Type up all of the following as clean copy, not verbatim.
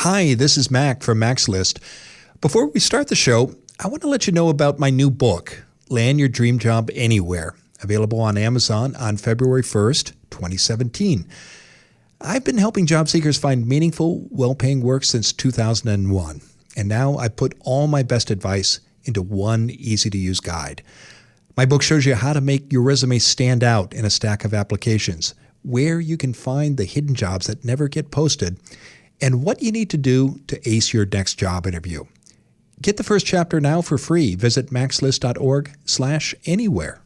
Hi, this is Mac from Mac's List. Before we start the show, I want to let you know about my new book, Land Your Dream Job Anywhere, available on Amazon on February 1st, 2017. I've been helping job seekers find meaningful, well-paying work since 2001, and now I put all my best advice into one easy-to-use guide. My book shows you how to make your resume stand out in a stack of applications, where you can find the hidden jobs that never get posted, and what you need to do to ace your next job interview. Get the first chapter now for free. Visit maxlist.org/anywhere.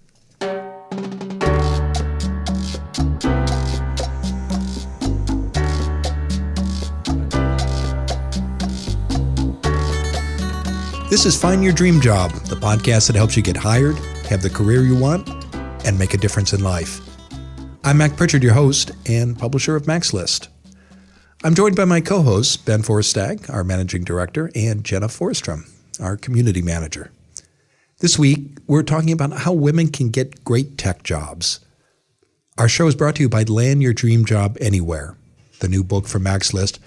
This is Find Your Dream Job, the podcast that helps you get hired, have the career you want, and make a difference in life. I'm Mac Pritchard, your host and publisher of Mac's List. I'm joined by my co-hosts, Ben Forstag, our managing director, and Jenna Forstrom, our community manager. This week, we're talking about how women can get great tech jobs. Our show is brought to you by Land Your Dream Job Anywhere, the new book from Mac's List,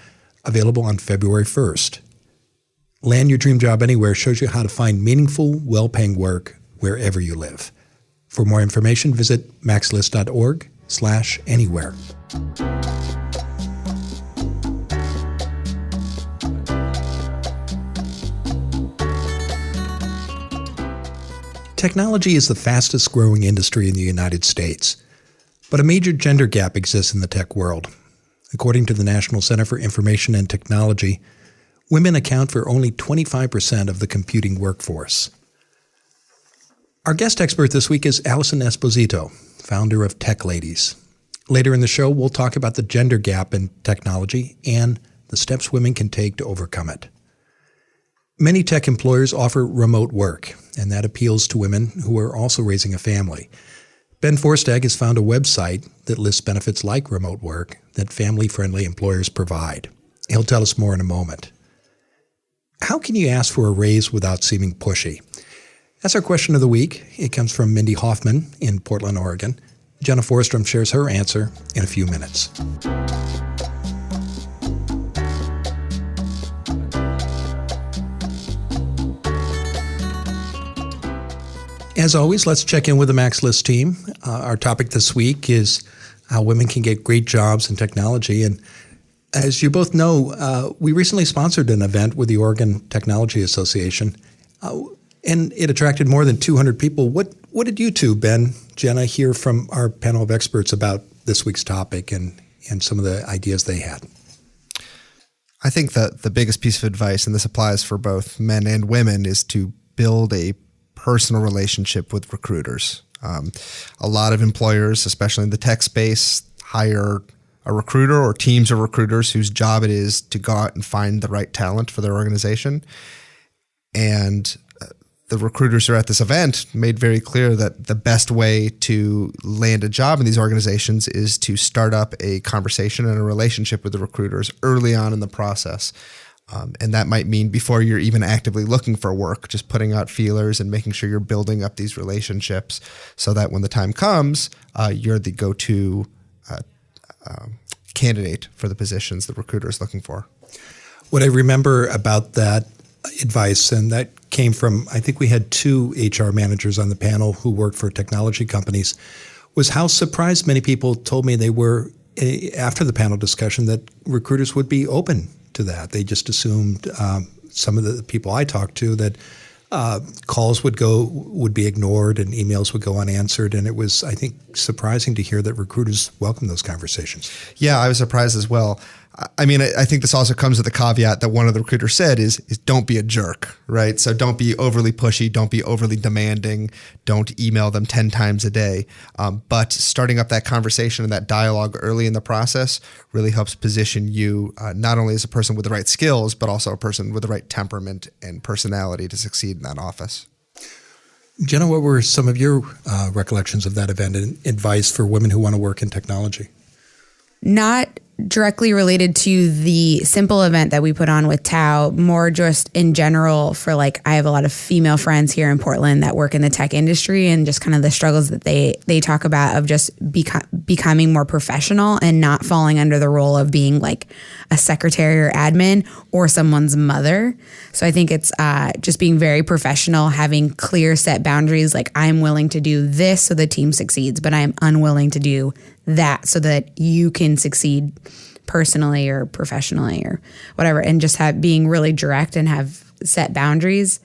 available on February 1st. Land Your Dream Job Anywhere shows you how to find meaningful, well-paying work wherever you live. For more information, visit maxlist.org/anywhere. Technology is the fastest growing industry in the United States, but a major gender gap exists in the tech world. According to the National Center for Information and Technology, women account for only 25% of the computing workforce. Our guest expert this week is Allison Esposito, founder of Tech Ladies. Later in the show, we'll talk about the gender gap in technology and the steps women can take to overcome it. Many tech employers offer remote work, and that appeals to women who are also raising a family. Ben Forstag has found a website that lists benefits like remote work that family-friendly employers provide. He'll tell us more in a moment. How can you ask for a raise without seeming pushy? That's our question of the week. It comes from Mindy Hoffman in Portland, Oregon. Jenna Forstrom shares her answer in a few minutes. As always, let's check in with the Mac's List team. Our topic this week is how women can get great jobs in technology. And as you both know, we recently sponsored an event with the Oregon Technology Association, and it attracted more than 200 people. What did you two, Ben, Jenna, hear from our panel of experts about this week's topic and some of the ideas they had? I think that the biggest piece of advice, and this applies for both men and women, is to build a personal relationship with recruiters. A lot of employers, especially in the tech space, hire a recruiter or teams of recruiters whose job it is to go out and find the right talent for their organization. And the recruiters who are at this event made very clear that the best way to land a job in these organizations is to start up a conversation and a relationship with the recruiters early on in the process. And that might mean before you're even actively looking for work, just putting out feelers and making sure you're building up these relationships so that when the time comes, you're the go-to candidate for the positions the recruiter is looking for. What I remember about that advice, and that came from, I think we had 2 HR managers on the panel who worked for technology companies, was how surprised many people told me they were after the panel discussion that recruiters would be open to that. They just assumed, some of the people I talked to, that calls would be ignored and emails would go unanswered. And it was, I think, surprising to hear that recruiters welcome those conversations. Yeah, I was surprised as well. I mean, I think this also comes with the caveat that one of the recruiters said is don't be a jerk, right? So don't be overly pushy, don't be overly demanding, don't email them 10 times a day. But starting up that conversation and that dialogue early in the process really helps position you not only as a person with the right skills, but also a person with the right temperament and personality to succeed in that office. Jenna, what were some of your recollections of that event and advice for women who want to work in technology? Not directly related to the simple event that we put on with Tao, more just in general for like, I have a lot of female friends here in Portland that work in the tech industry, and just kind of the struggles that they talk about of just becoming more professional and not falling under the role of being like a secretary or admin or someone's mother. So I think it's just being very professional, having clear set boundaries. Like, I'm willing to do this so the team succeeds, but I'm unwilling to do that so that you can succeed personally or professionally or whatever, and just being really direct and have set boundaries.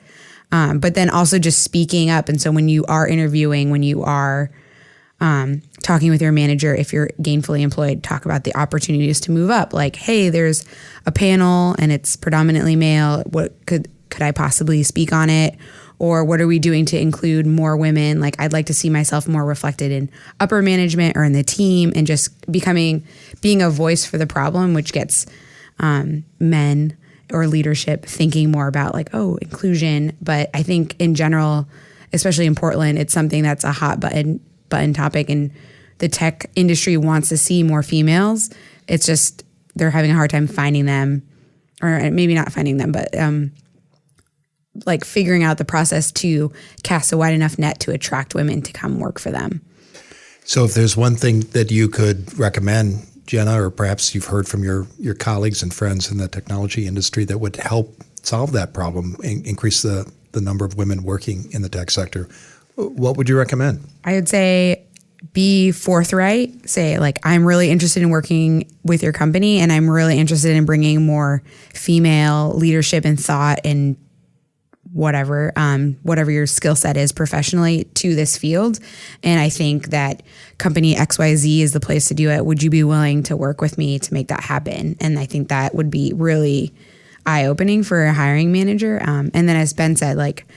But then also just speaking up. And so when you are interviewing, when you are talking with your manager, if you're gainfully employed, talk about the opportunities to move up. Like, hey, there's a panel and it's predominantly male. What could I possibly speak on it? Or what are we doing to include more women? Like, I'd like to see myself more reflected in upper management or in the team, and just being a voice for the problem, which gets men or leadership thinking more about like, oh, inclusion. But I think in general, especially in Portland, it's something that's a hot button topic, and the tech industry wants to see more females. It's just they're having a hard time finding them, or maybe not finding them, but like figuring out the process to cast a wide enough net to attract women to come work for them. So if there's one thing that you could recommend, Jenna, or perhaps you've heard from your colleagues and friends in the technology industry that would help solve that problem, increase the number of women working in the tech sector, what would you recommend? I would say be forthright. Say, like, I'm really interested in working with your company, and I'm really interested in bringing more female leadership and thought and whatever your skill set is professionally to this field. And I think that company XYZ is the place to do it. Would you be willing to work with me to make that happen? And I think that would be really eye-opening for a hiring manager. And then, as Ben said, like,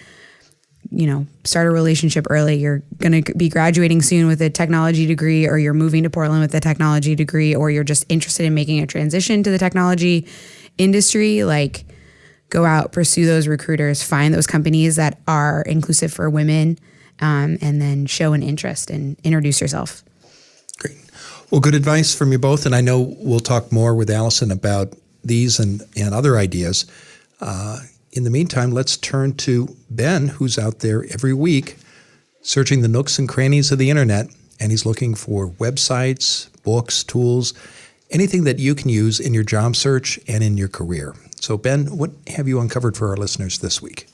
start a relationship early. You're going to be graduating soon with a technology degree, or you're moving to Portland with a technology degree, or you're just interested in making a transition to the technology industry. Like, go out, pursue those recruiters, find those companies that are inclusive for women, and then show an interest and introduce yourself. Great. Well, good advice from you both. And I know we'll talk more with Allison about these and other ideas. In the meantime, let's turn to Ben, who's out there every week searching the nooks and crannies of the internet, and he's looking for websites, books, tools, anything that you can use in your job search and in your career. So, Ben, what have you uncovered for our listeners this week?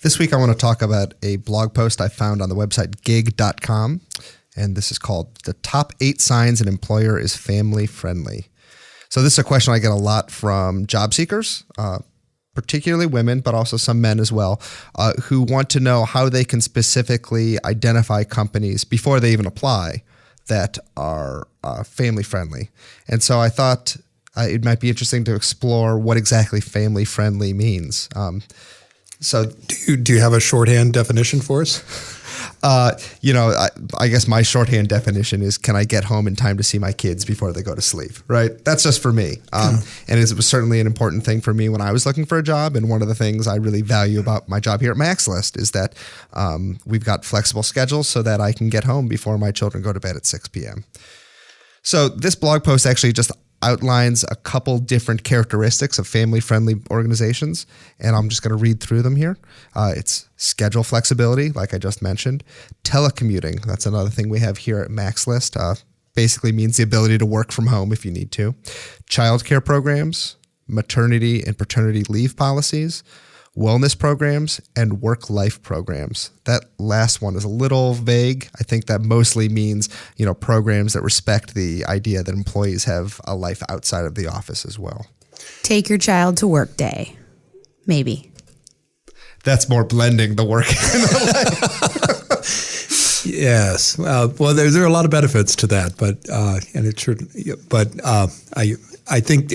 This week, I want to talk about a blog post I found on the website gig.com, and this is called The Top 8 Signs an Employer is Family Friendly. So this is a question I get a lot from job seekers, particularly women, but also some men as well, who want to know how they can specifically identify companies before they even apply that are family friendly. And so I thought it might be interesting to explore what exactly family friendly means. So do you have a shorthand definition for us? I guess my shorthand definition is, can I get home in time to see my kids before they go to sleep, right? That's just for me. And it was certainly an important thing for me when I was looking for a job. And one of the things I really value about my job here at MaxList is that we've got flexible schedules so that I can get home before my children go to bed at 6 p.m. So this blog post actually just outlines a couple different characteristics of family-friendly organizations, and I'm just going to read through them here. It's schedule flexibility, like I just mentioned. Telecommuting, that's another thing we have here at MaxList. Basically means the ability to work from home if you need to. Childcare programs, maternity and paternity leave policies, wellness programs, and work-life programs. That last one is a little vague. I think that mostly means, programs that respect the idea that employees have a life outside of the office as well. Take your child to work day, maybe. That's more blending the work and the life. Yes. Well, there are a lot of benefits to that, but I think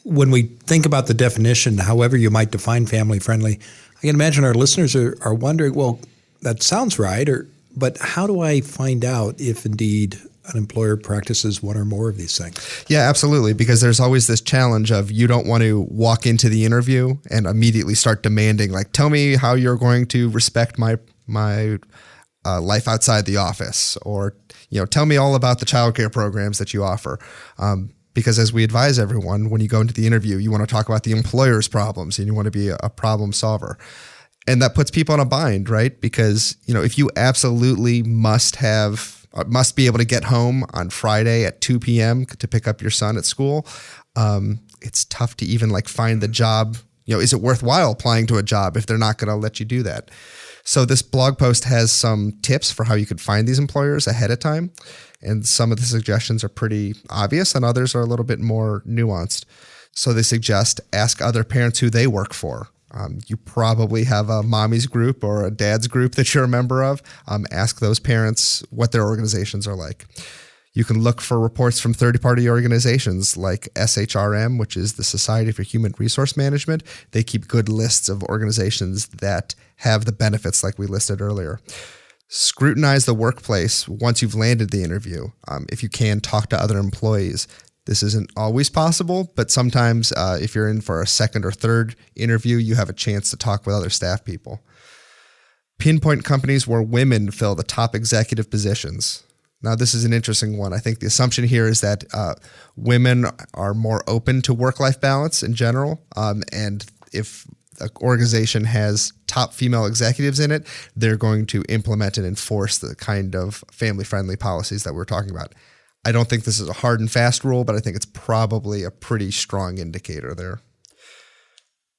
when we think about the definition, however you might define family friendly, I can imagine our listeners are wondering, well, that sounds right, but how do I find out if indeed an employer practices one or more of these things? Yeah, absolutely, because there's always this challenge of you don't want to walk into the interview and immediately start demanding, like, tell me how you're going to respect my life outside the office, or tell me all about the childcare programs that you offer. Because as we advise everyone, when you go into the interview, you want to talk about the employer's problems and you want to be a problem solver. And that puts people in a bind, right? Because, if you absolutely must be able to get home on Friday at 2 p.m. to pick up your son at school, it's tough to even find the job. Is it worthwhile applying to a job if they're not going to let you do that? So this blog post has some tips for how you could find these employers ahead of time. And some of the suggestions are pretty obvious and others are a little bit more nuanced. So they suggest ask other parents who they work for. You probably have a mommy's group or a dad's group that you're a member of. Ask those parents what their organizations are like. You can look for reports from third-party organizations like SHRM, which is the Society for Human Resource Management. They keep good lists of organizations that have the benefits like we listed earlier. Scrutinize the workplace once you've landed the interview. If you can, talk to other employees. This isn't always possible, but sometimes if you're in for a second or third interview, you have a chance to talk with other staff people. Pinpoint companies where women fill the top executive positions. Now, this is an interesting one. I think the assumption here is that women are more open to work-life balance in general, and if an organization has top female executives in it, they're going to implement and enforce the kind of family-friendly policies that we're talking about. I don't think this is a hard and fast rule, but I think it's probably a pretty strong indicator there.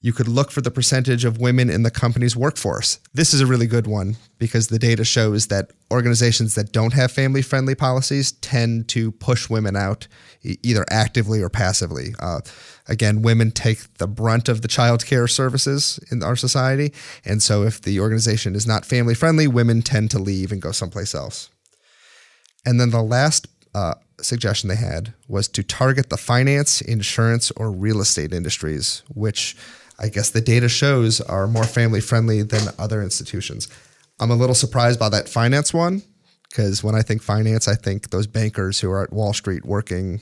You could look for the percentage of women in the company's workforce. This is a really good one because the data shows that organizations that don't have family-friendly policies tend to push women out either actively or passively. Again, women take the brunt of the child care services in our society. And so if the organization is not family-friendly, women tend to leave and go someplace else. And then the last suggestion they had was to target the finance, insurance, or real estate industries, which I guess the data shows are more family-friendly than other institutions. I'm a little surprised by that finance one, because when I think finance, I think those bankers who are at Wall Street working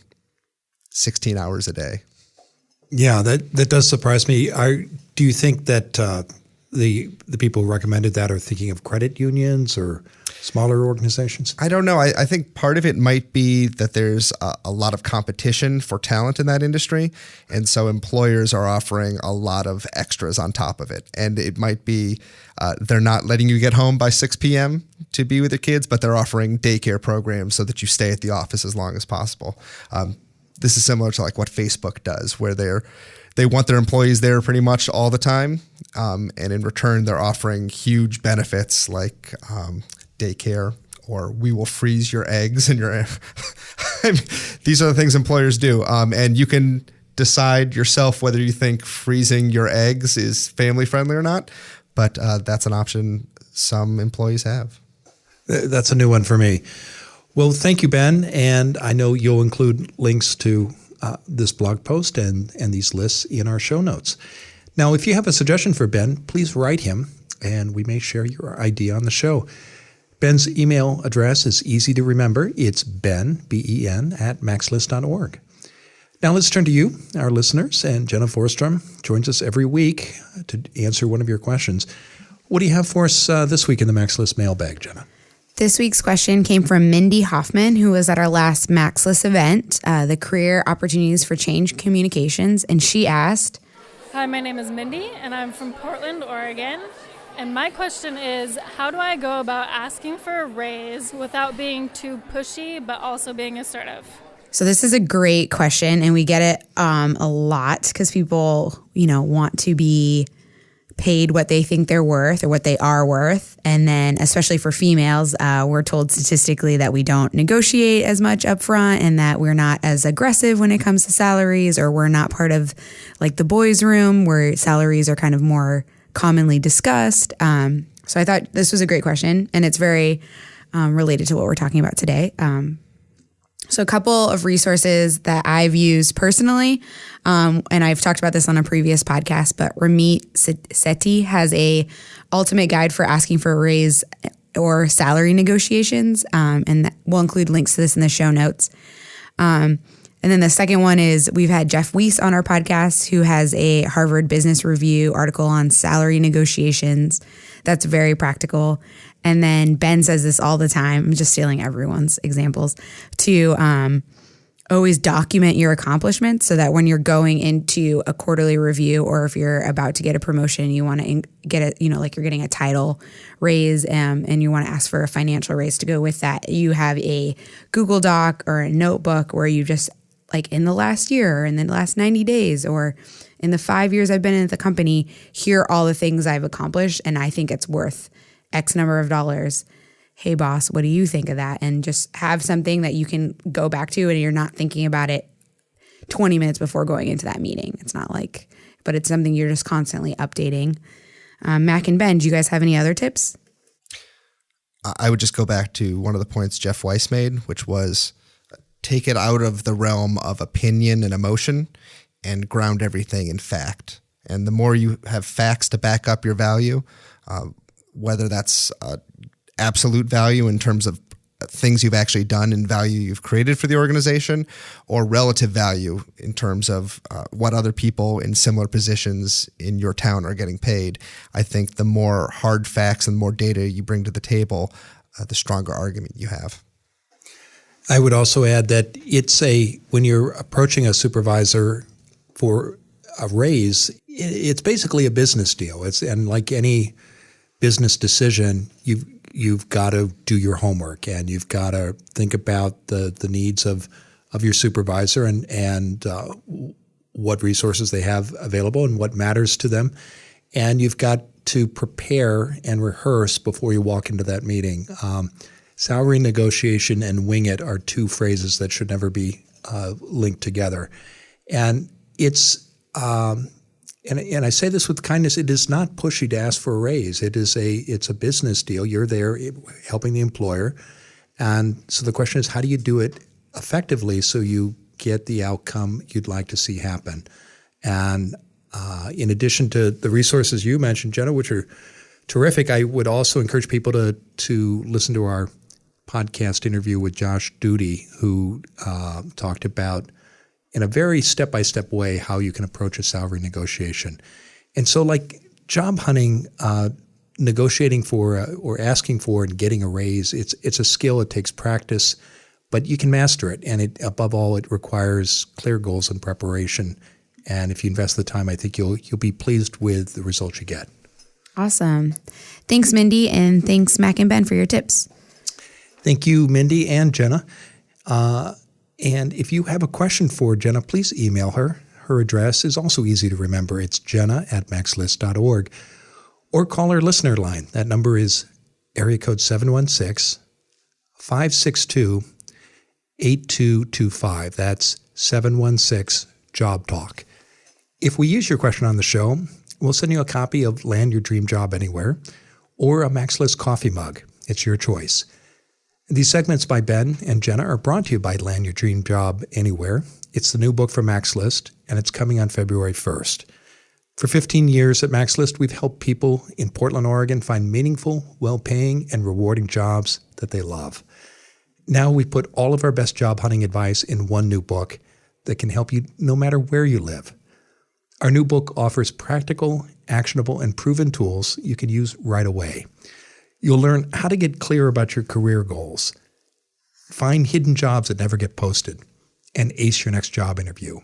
16 hours a day. Yeah, that does surprise me. Do you think that the people who recommended that are thinking of credit unions or smaller organizations? I don't know. I think part of it might be that there's a lot of competition for talent in that industry. And so employers are offering a lot of extras on top of it. And it might be they're not letting you get home by 6 p.m. to be with your kids, but they're offering daycare programs so that you stay at the office as long as possible. This is similar to what Facebook does, where they want their employees there pretty much all the time. And in return, they're offering huge benefits like daycare, or we will freeze your eggs and your these are the things employers do. And you can decide yourself whether you think freezing your eggs is family friendly or not. But that's an option some employees have. That's a new one for me. Well, thank you, Ben. And I know you'll include links to this blog post and these lists in our show notes. Now, if you have a suggestion for Ben, please write him, and we may share your idea on the show. Ben's email address is easy to remember. It's Ben, B-E-N, @maxlist.org. Now let's turn to you, our listeners, and Jenna Forstrom joins us every week to answer one of your questions. What do you have for us this week in the Max List mailbag, Jenna? This week's question came from Mindy Hoffman, who was at our last Max List event, the Career Opportunities for Change Communications, and she asked, Hi, my name is Mindy, and I'm from Portland, Oregon. And my question is, how do I go about asking for a raise without being too pushy, but also being assertive? So this is a great question, and we get it a lot because people, want to be paid what they think they're worth or what they are worth. And then especially for females, we're told statistically that we don't negotiate as much up front and that we're not as aggressive when it comes to salaries, or we're not part of the boys' room where salaries are kind of more commonly discussed. So I thought this was a great question, and it's very related to what we're talking about today. So a couple of resources that I've used personally, and I've talked about this on a previous podcast, but Ramit Sethi has a ultimate guide for asking for a raise or salary negotiations, and we'll include links to this in the show notes. And then the second one is we've had Jeff Weiss on our podcast, who has a Harvard Business Review article on salary negotiations. That's very practical. And then Ben says this all the time. I'm just stealing everyone's examples to always document your accomplishments so that when you're going into a quarterly review, or if you're about to get a promotion, you want to get a, like you're getting a title raise, and you want to ask for a financial raise to go with that, you have a Google Doc or a notebook where you just, like, in the last year, or in the last 90 days, or in the 5 years I've been in the company, here are all the things I've accomplished, and I think it's worth X number of dollars. Hey boss, what do you think of that? And just have something that you can go back to, and you're not thinking about it 20 minutes before going into that meeting. It's not like, but it's something you're just constantly updating. Mac and Ben, do you guys have any other tips? I would just go back to one of the points Jeff Weiss made, which was take it out of the realm of opinion and emotion and ground everything in fact. And the more you have facts to back up your value, whether that's absolute value in terms of things you've actually done and value you've created for the organization, or relative value in terms of what other people in similar positions in your town are getting paid. I think the more hard facts and more data you bring to the table, the stronger argument you have. I would also add that when you're approaching a supervisor for a raise, it's basically a business deal. And like any business decision, you've got to do your homework, and you've got to think about the needs of your supervisor and what resources they have available and what matters to them. And you've got to prepare and rehearse before you walk into that meeting. Salary negotiation and wing it are two phrases that should never be linked together. And it's and I say this with kindness, it is not pushy to ask for a raise. It's a business deal. You're there helping the employer. And so the question is, how do you do it effectively so you get the outcome you'd like to see happen? And in addition to the resources you mentioned, Jenna, which are terrific, I would also encourage people to listen to our podcast interview with Josh Duty, who talked about in a very step-by-step way how you can approach a salary negotiation. And so like job hunting, negotiating for or asking for and getting a raise, it's a skill. It takes practice, but you can master it. And above all, it requires clear goals and preparation. And if you invest the time, I think you'll be pleased with the results you get. Awesome. Thanks, Mindy, and thanks, Mac and Ben, for your tips. Thank you, Mindy and Jenna. And if you have a question for Jenna, please email her. Her address is also easy to remember. It's jenna@maxlist.org. Or call her listener line. That number is area code 716-562-8225. That's 716-JOB-TALK. If we use your question on the show, we'll send you a copy of Land Your Dream Job Anywhere or a MaxList coffee mug. It's your choice. These segments by Ben and Jenna are brought to you by Land Your Dream Job Anywhere. It's the new book from MaxList, and it's coming on February 1st. For 15 years at MaxList, we've helped people in Portland, Oregon find meaningful, well-paying, and rewarding jobs that they love. Now we put all of our best job hunting advice in one new book that can help you no matter where you live. Our new book offers practical, actionable, and proven tools you can use right away. You'll learn how to get clear about your career goals, find hidden jobs that never get posted, and ace your next job interview.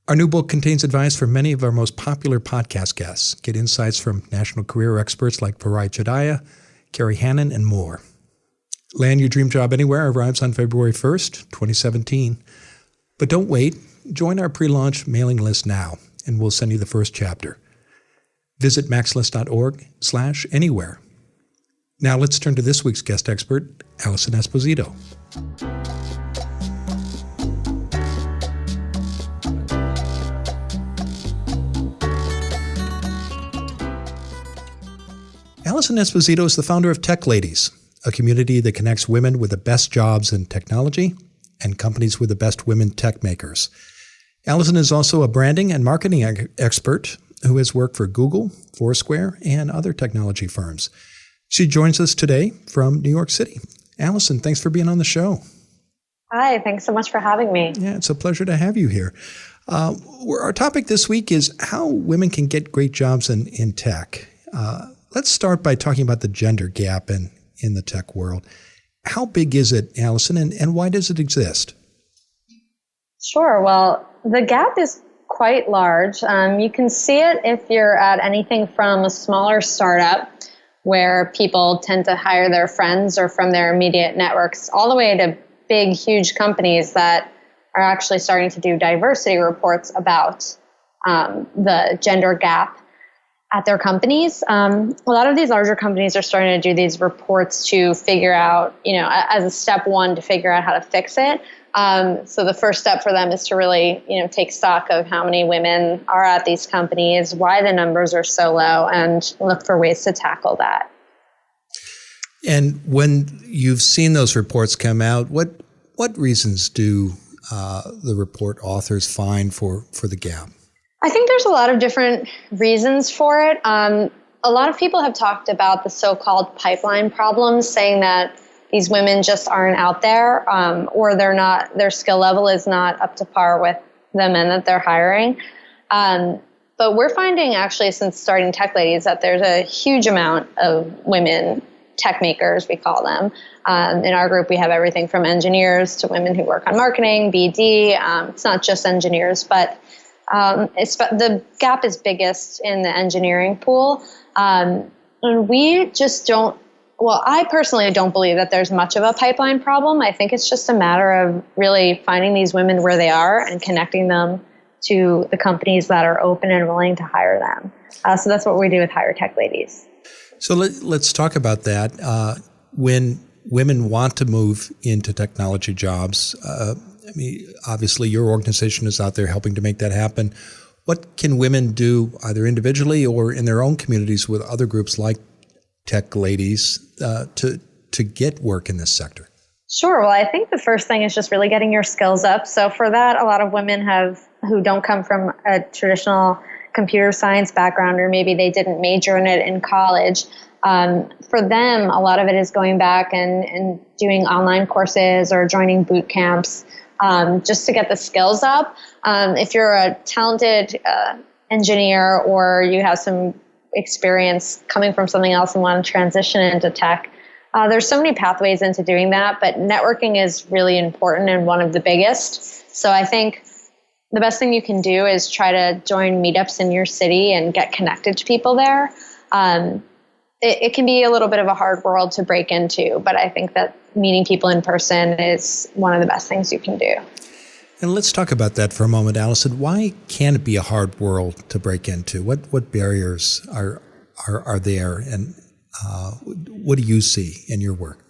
Our new book contains advice from many of our most popular podcast guests. Get insights from national career experts like Parai Chadaya, Carrie Hannon, and more. Land Your Dream Job Anywhere arrives on February 1st, 2017. But don't wait. Join our pre-launch mailing list now, and we'll send you the first chapter. Visit maxlist.org/anywhere. Now let's turn to this week's guest expert, Allison Esposito. Allison Esposito is the founder of Tech Ladies, a community that connects women with the best jobs in technology and companies with the best women tech makers. Allison is also a branding and marketing expert who has worked for Google, Foursquare, and other technology firms. She joins us today from New York City. Allison, thanks for being on the show. Hi, thanks so much for having me. Yeah, it's a pleasure to have you here. Our topic this week is how women can get great jobs in tech. Let's start by talking about the gender gap in the tech world. How big is it, Allison, and why does it exist? Sure. Well, the gap is quite large. You can see it if you're at anything from a smaller startup where people tend to hire their friends or from their immediate networks, all the way to big, huge companies that are actually starting to do diversity reports about the gender gap at their companies. A lot of these larger companies are starting to do these reports to figure out, as a step one to figure out how to fix it. So the first step for them is to really, take stock of how many women are at these companies, why the numbers are so low, and look for ways to tackle that. And when you've seen those reports come out, what reasons do the report authors find for the gap? I think there's a lot of different reasons for it. A lot of people have talked about the so-called pipeline problems, saying that these women just aren't out there, or their skill level is not up to par with the men that they're hiring. But we're finding actually since starting Tech Ladies that there's a huge amount of women tech makers, we call them. In our group, we have everything from engineers to women who work on marketing, BD. It's not just engineers, but the gap is biggest in the engineering pool. And we just don't, well, I personally don't believe that there's much of a pipeline problem. I think it's just a matter of really finding these women where they are and connecting them to the companies that are open and willing to hire them. So that's what we do with Hire Tech Ladies. So let's talk about that. When women want to move into technology jobs, obviously your organization is out there helping to make that happen. What can women do either individually or in their own communities with other groups like Tech Ladies to get work in this sector? Sure. Well, I think the first thing is just really getting your skills up. So for that, a lot of women who don't come from a traditional computer science background, or maybe they didn't major in it in college. For them, a lot of it is going back and doing online courses or joining boot camps just to get the skills up. If you're a talented engineer or you have some experience coming from something else and want to transition into tech, there's so many pathways into doing that, but networking is really important and one of the biggest. So I think the best thing you can do is try to join meetups in your city and get connected to people there. It can be a little bit of a hard world to break into, but I think that meeting people in person is one of the best things you can do. And let's talk about that for a moment, Allison. Why can it be a hard world to break into? What barriers are there, and what do you see in your work?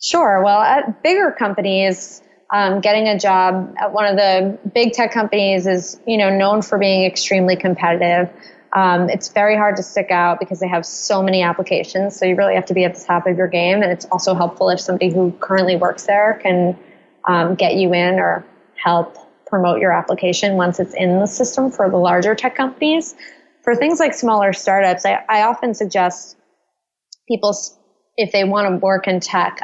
Sure. Well, at bigger companies, getting a job at one of the big tech companies is, known for being extremely competitive. It's very hard to stick out because they have so many applications. So you really have to be at the top of your game. And it's also helpful if somebody who currently works there can get you in or help promote your application once it's in the system for the larger tech companies. For things like smaller startups, I often suggest people, if they want to work in tech,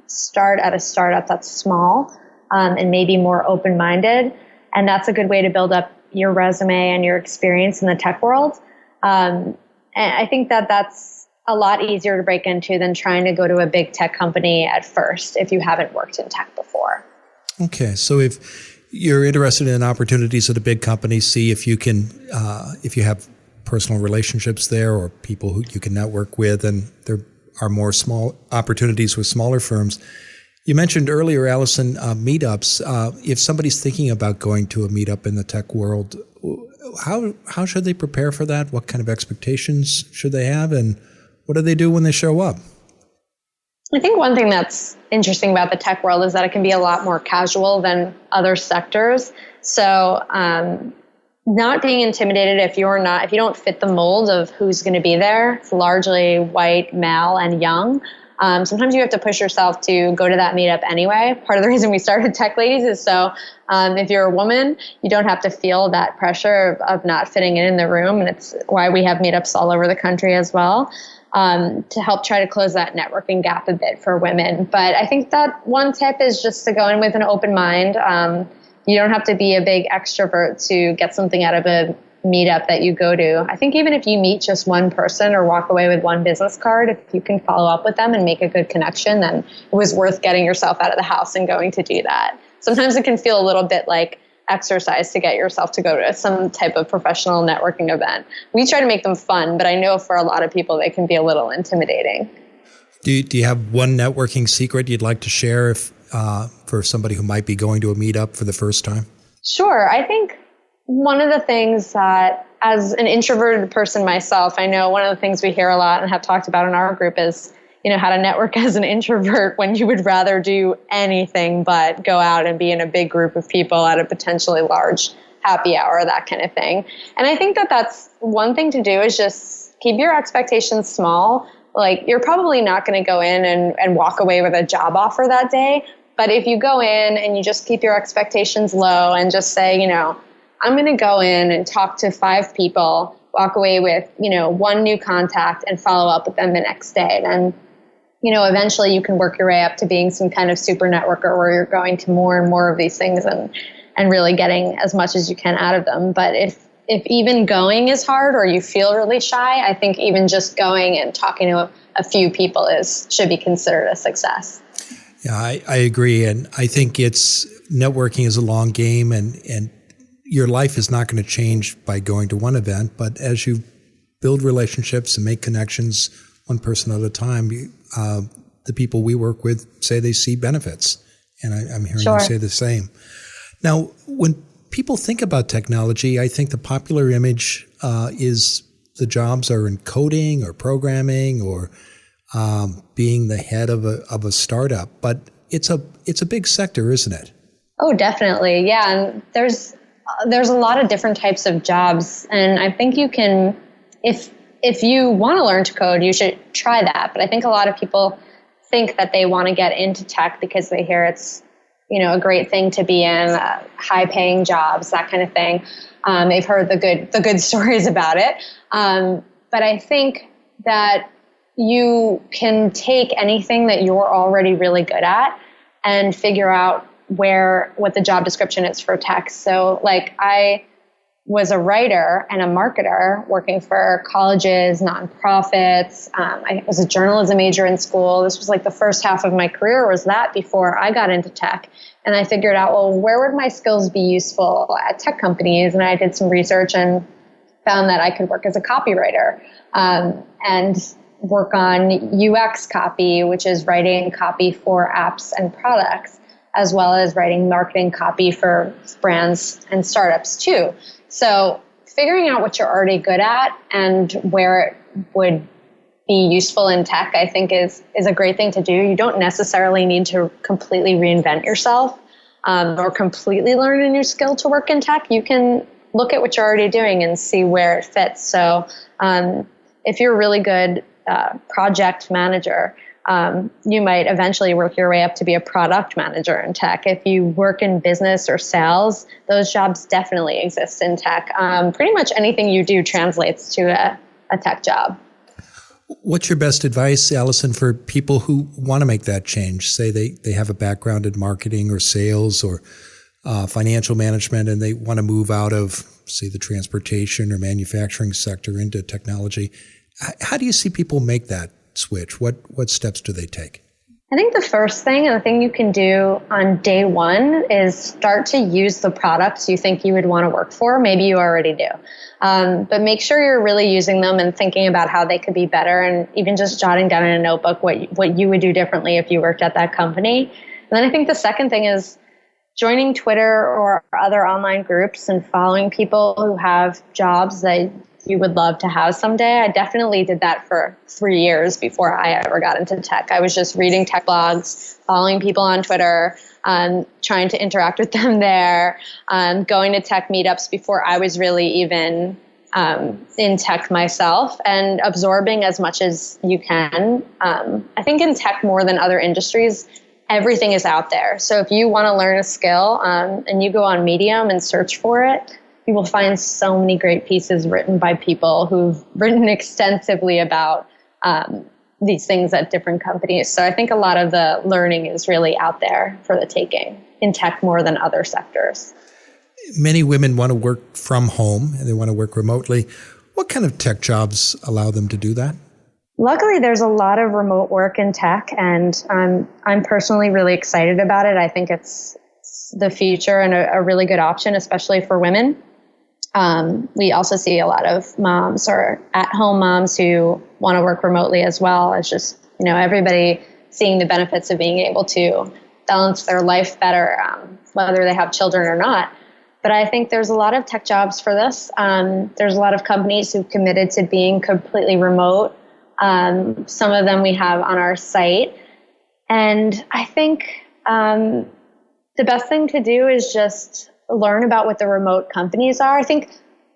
start at a startup that's small and maybe more open-minded. And that's a good way to build up your resume and your experience in the tech world. And I think that that's a lot easier to break into than trying to go to a big tech company at first if you haven't worked in tech before. Okay, so if you're interested in opportunities at a big company, see if you can, if you have personal relationships there or people who you can network with, and there are more small opportunities with smaller firms. You mentioned earlier, Allison, meetups. If somebody's thinking about going to a meetup in the tech world, how should they prepare for that? What kind of expectations should they have, and what do they do when they show up? I think one thing that's interesting about the tech world is that it can be a lot more casual than other sectors. So not being intimidated if you don't fit the mold of who's going to be there. It's largely white, male, and young. Sometimes you have to push yourself to go to that meetup anyway. Part of the reason we started Tech Ladies is so if you're a woman, you don't have to feel that pressure of not fitting in the room. And it's why we have meetups all over the country as well, to help try to close that networking gap a bit for women. But I think that one tip is just to go in with an open mind. You don't have to be a big extrovert to get something out of a meetup that you go to. I think even if you meet just one person or walk away with one business card, if you can follow up with them and make a good connection, then it was worth getting yourself out of the house and going to do that. sometimes it can feel a little bit like exercise to get yourself to go to some type of professional networking event. We try to make them fun, but I know for a lot of people, they can be a little intimidating. Do you have one networking secret you'd like to share if for somebody who might be going to a meetup for the first time? Sure. I think one of the things that, as an introverted person myself, I know one of the things we hear a lot and have talked about in our group is, how to network as an introvert when you would rather do anything but go out and be in a big group of people at a potentially large happy hour, that kind of thing. And I think that that's one thing to do, is just keep your expectations small. Like, you're probably not going to go in and walk away with a job offer that day. But if you go in and you just keep your expectations low and just say, I'm going to go in and talk to 5 people, walk away with, 1 new contact and follow up with them the next day, then eventually you can work your way up to being some kind of super networker where you're going to more and more of these things and really getting as much as you can out of them. But if even going is hard or you feel really shy, I think even just going and talking to a few people should be considered a success. Yeah, I agree. And I think networking is a long game, and your life is not going to change by going to one event. But as you build relationships and make connections one person at a time, the people we work with say they see benefits. And I'm hearing you say the same. Now, when people think about technology, I think the popular image is the jobs are in coding or programming or being the head of a startup. But it's a big sector, isn't it? Oh, definitely. Yeah. And there's a lot of different types of jobs. And I think you can, if you want to learn to code, you should try that. But I think a lot of people think that they want to get into tech because they hear it's, a great thing to be in, high-paying jobs, that kind of thing. They've heard the good stories about it. But I think that you can take anything that you're already really good at and figure out what the job description is for tech. So, like, I was a writer and a marketer working for colleges, nonprofits. I was a journalism major in school. This was like the first half of my career was that before I got into tech. And I figured out, well, where would my skills be useful at tech companies? And I did some research and found that I could work as a copywriter and work on UX copy, which is writing copy for apps and products, as well as writing marketing copy for brands and startups too. So figuring out what you're already good at and where it would be useful in tech, I think is a great thing to do. You don't necessarily need to completely reinvent yourself or completely learn a new skill to work in tech. You can look at what you're already doing and see where it fits. So if you're a really good project manager, you might eventually work your way up to be a product manager in tech. If you work in business or sales, those jobs definitely exist in tech. Pretty much anything you do translates to a tech job. What's your best advice, Allison, for people who want to make that change? Say they have a background in marketing or sales or financial management, and they want to move out of, say, the transportation or manufacturing sector into technology. How do you see people make that switch? What steps do they take? I think the first thing and the thing you can do on day one is start to use the products you think you would want to work for. Maybe you already do. But make sure you're really using them and thinking about how they could be better, and even just jotting down in a notebook what you would do differently if you worked at that company. And then I think the second thing is joining Twitter or other online groups and following people who have jobs that you would love to have someday. I definitely did that for 3 years before I ever got into tech. I was just reading tech blogs, following people on Twitter, trying to interact with them there, going to tech meetups before I was really even in tech myself, and absorbing as much as you can. I think in tech more than other industries, everything is out there. So if you want to learn a skill and you go on Medium and search for it, you will find so many great pieces written by people who've written extensively about these things at different companies. So I think a lot of the learning is really out there for the taking in tech more than other sectors. Many women want to work from home and they want to work remotely. What kind of tech jobs allow them to do that? Luckily, there's a lot of remote work in tech, and I'm personally really excited about it. I think it's the future and a really good option, especially for women. We also see a lot of moms or at-home moms who want to work remotely as well. It's just, everybody seeing the benefits of being able to balance their life better, whether they have children or not. But I think there's a lot of tech jobs for this. There's a lot of companies who've committed to being completely remote. Some of them we have on our site. And I think the best thing to do is just learn about what the remote companies are. I think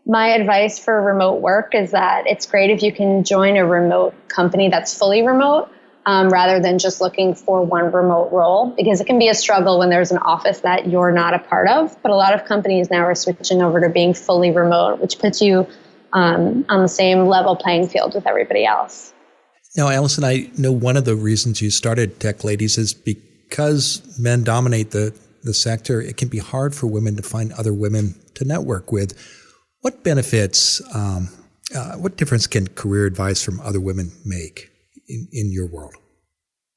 my advice for remote work is that it's great if you can join a remote company that's fully remote, rather than just looking for one remote role, because it can be a struggle when there's an office that you're not a part of. But a lot of companies now are switching over to being fully remote, which puts you on the same level playing field with everybody else. Now, Allison, I know one of the reasons you started Tech Ladies is because men dominate the sector. It can be hard for women to find other women to network with. What benefits, what difference can career advice from other women make in your world?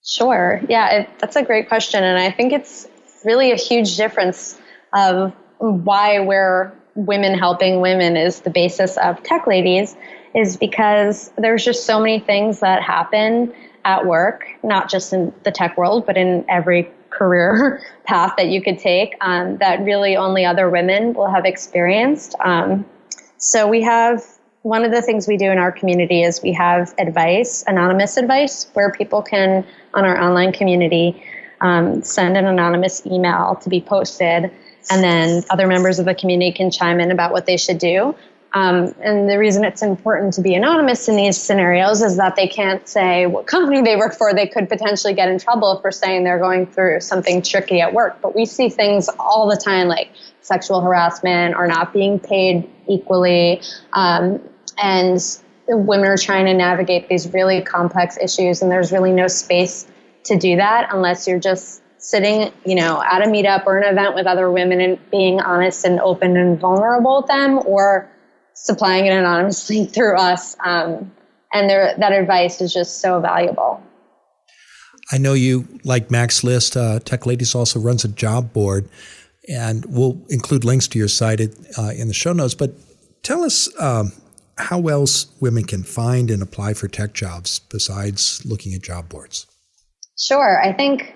Sure. Yeah, that's a great question. And I think it's really a huge difference of why we're women helping women is the basis of Tech Ladies, is because there's just so many things that happen at work, not just in the tech world, but in every career path that you could take, that really only other women will have experienced. So we have, one of the things we do in our community is we have advice, anonymous advice, where people can, on our online community, send an anonymous email to be posted, and then other members of the community can chime in about what they should do. And the reason it's important to be anonymous in these scenarios is that they can't say what company they work for. They could potentially get in trouble for saying they're going through something tricky at work. But we see things all the time like sexual harassment or not being paid equally. And women are trying to navigate these really complex issues, and there's really no space to do that unless you're just sitting, at a meetup or an event with other women and being honest and open and vulnerable with them, or supplying it anonymously through us. And that advice is just so valuable. I know you, like Max List, Tech Ladies also runs a job board, and we'll include links to your site in the show notes. But tell us how else women can find and apply for tech jobs besides looking at job boards. Sure. I think,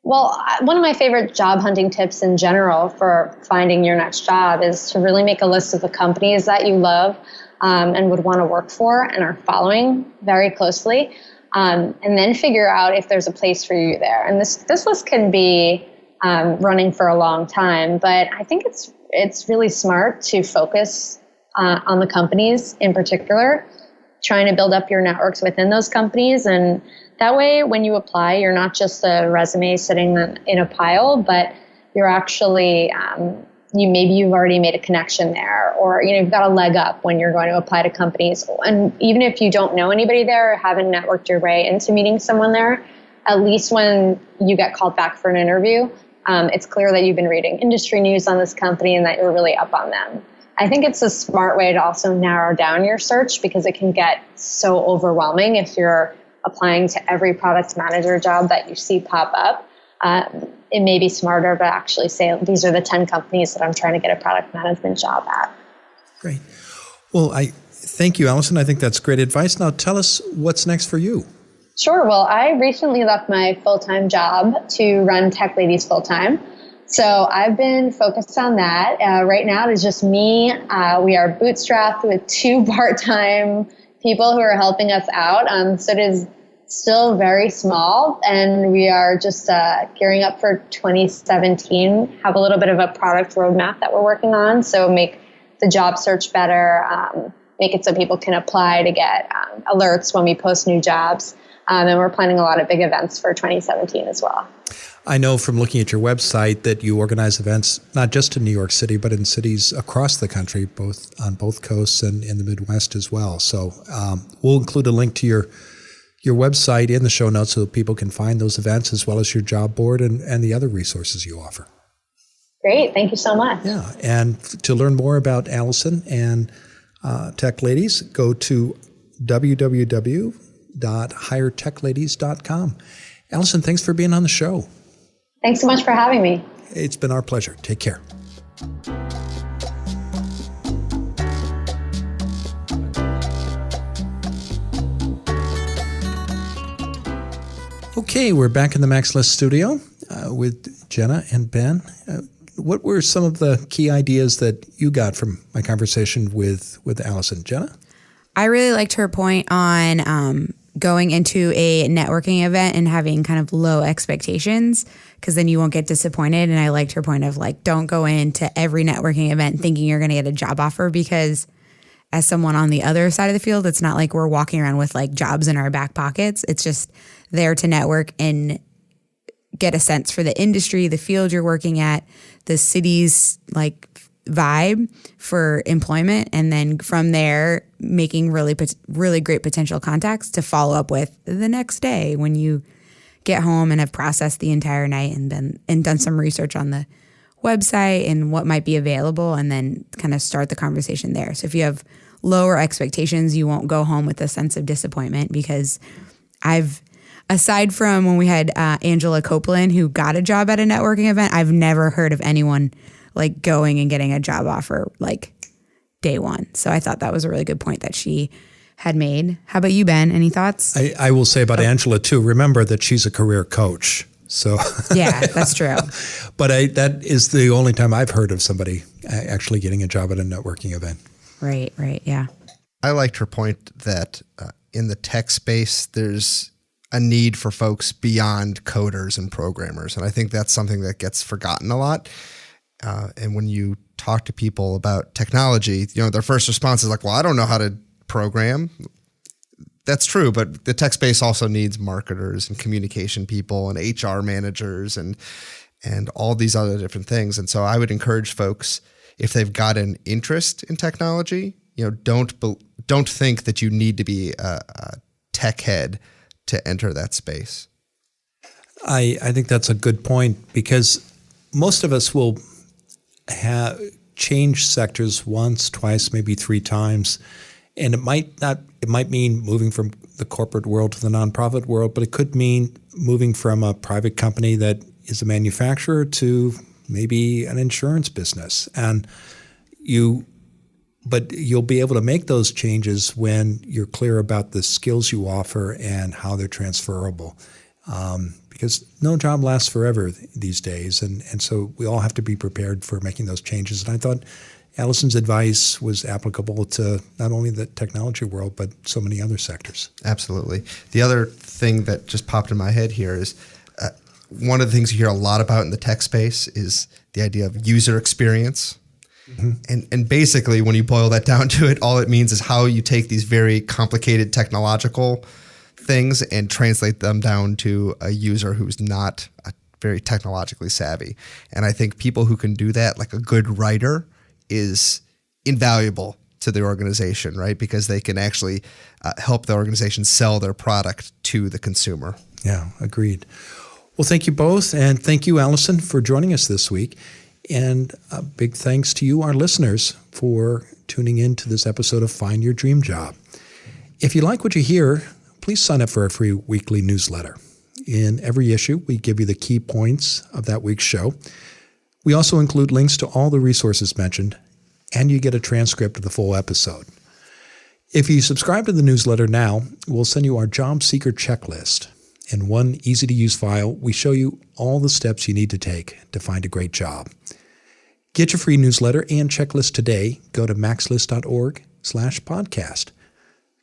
one of my favorite job hunting tips in general for finding your next job is to really make a list of the companies that you love and would want to work for and are following very closely, and then figure out if there's a place for you there. And this list can be running for a long time, but I think it's really smart to focus on the companies in particular, trying to build up your networks within those companies. And that way, when you apply, you're not just a resume sitting in a pile, but you're actually, maybe you've already made a connection there, or, you've got a leg up when you're going to apply to companies. And even if you don't know anybody there or haven't networked your way into meeting someone there, at least when you get called back for an interview, it's clear that you've been reading industry news on this company and that you're really up on them. I think it's a smart way to also narrow down your search, because it can get so overwhelming if you're applying to every product manager job that you see pop up. It may be smarter to actually say, these are the 10 companies that I'm trying to get a product management job at. Great. Well, I thank you, Allison. I think that's great advice. Now tell us what's next for you. Sure. Well, I recently left my full-time job to run Tech Ladies full-time. So I've been focused on that. Right now it is just me. We are bootstrapped with 2 part-time people who are helping us out. So it is still very small, and we are just gearing up for 2017, have a little bit of a product roadmap that we're working on. So make the job search better, make it so people can apply to get alerts when we post new jobs. And we're planning a lot of big events for 2017 as well. I know from looking at your website that you organize events not just in New York City, but in cities across the country, both on both coasts and in the Midwest as well. So we'll include a link to your website in the show notes so that people can find those events, as well as your job board and the other resources you offer. Great. Thank you so much. Yeah. And to learn more about Allison and Tech Ladies, go to www.hiretechladies.com. Allison, thanks for being on the show. Thanks so much for having me. It's been our pleasure. Take care. Okay, we're back in the Max List studio with Jenna and Ben. What were some of the key ideas that you got from my conversation with Allison? Jenna? I really liked her point on going into a networking event and having kind of low expectations, because then you won't get disappointed. And I liked her point of like, don't go into every networking event thinking you're going to get a job offer, because as someone on the other side of the field, it's not like we're walking around with like jobs in our back pockets. It's just there to network and get a sense for the industry, the field you're working at, the city's like vibe for employment. And then from there, making really great potential contacts to follow up with the next day when you get home and have processed the entire night and done some research on the website and what might be available, and then kind of start the conversation there. So if you have lower expectations, you won't go home with a sense of disappointment, because aside from when we had Angela Copeland, who got a job at a networking event, I've never heard of anyone like going and getting a job offer like day one. So I thought that was a really good point that she had made. How about you, Ben? Any thoughts? I will say about Angela too. Remember that she's a career coach. So yeah, that's true. But that is the only time I've heard of somebody actually getting a job at a networking event. Right, yeah. I liked her point that in the tech space, there's a need for folks beyond coders and programmers. And I think that's something that gets forgotten a lot. And when you talk to people about technology, their first response is like, well, I don't know how to program. That's true, but the tech space also needs marketers and communication people and HR managers and all these other different things. And so I would encourage folks, if they've got an interest in technology, don't think that you need to be a tech head to enter that space. I think that's a good point, because most of us will change sectors once, twice, maybe 3 times. And it might mean moving from the corporate world to the nonprofit world, but it could mean moving from a private company that is a manufacturer to maybe an insurance business. But you'll be able to make those changes when you're clear about the skills you offer and how they're transferable. Because no job lasts forever these days. And so we all have to be prepared for making those changes. And I thought Allison's advice was applicable to not only the technology world, but so many other sectors. Absolutely. The other thing that just popped in my head here is one of the things you hear a lot about in the tech space is the idea of user experience. Mm-hmm. And basically, when you boil that down to it, all it means is how you take these very complicated technological things and translate them down to a user who's not very technologically savvy. And I think people who can do that, like a good writer, is invaluable to the organization, right? Because they can actually help the organization sell their product to the consumer. Yeah, agreed. Well, thank you both. And thank you, Allison, for joining us this week. And a big thanks to you, our listeners, for tuning in to this episode of Find Your Dream Job. If you like what you hear, please sign up for our free weekly newsletter. In every issue, we give you the key points of that week's show. We also include links to all the resources mentioned, and you get a transcript of the full episode. If you subscribe to the newsletter now, we'll send you our job seeker checklist. In one easy-to-use file, we show you all the steps you need to take to find a great job. Get your free newsletter and checklist today. Go to maxlist.org/podcast.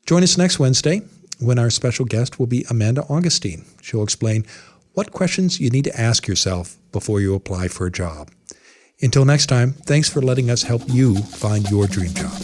Join us next Wednesday when our special guest will be Amanda Augustine. She'll explain what questions you need to ask yourself before you apply for a job. Until next time, thanks for letting us help you find your dream job.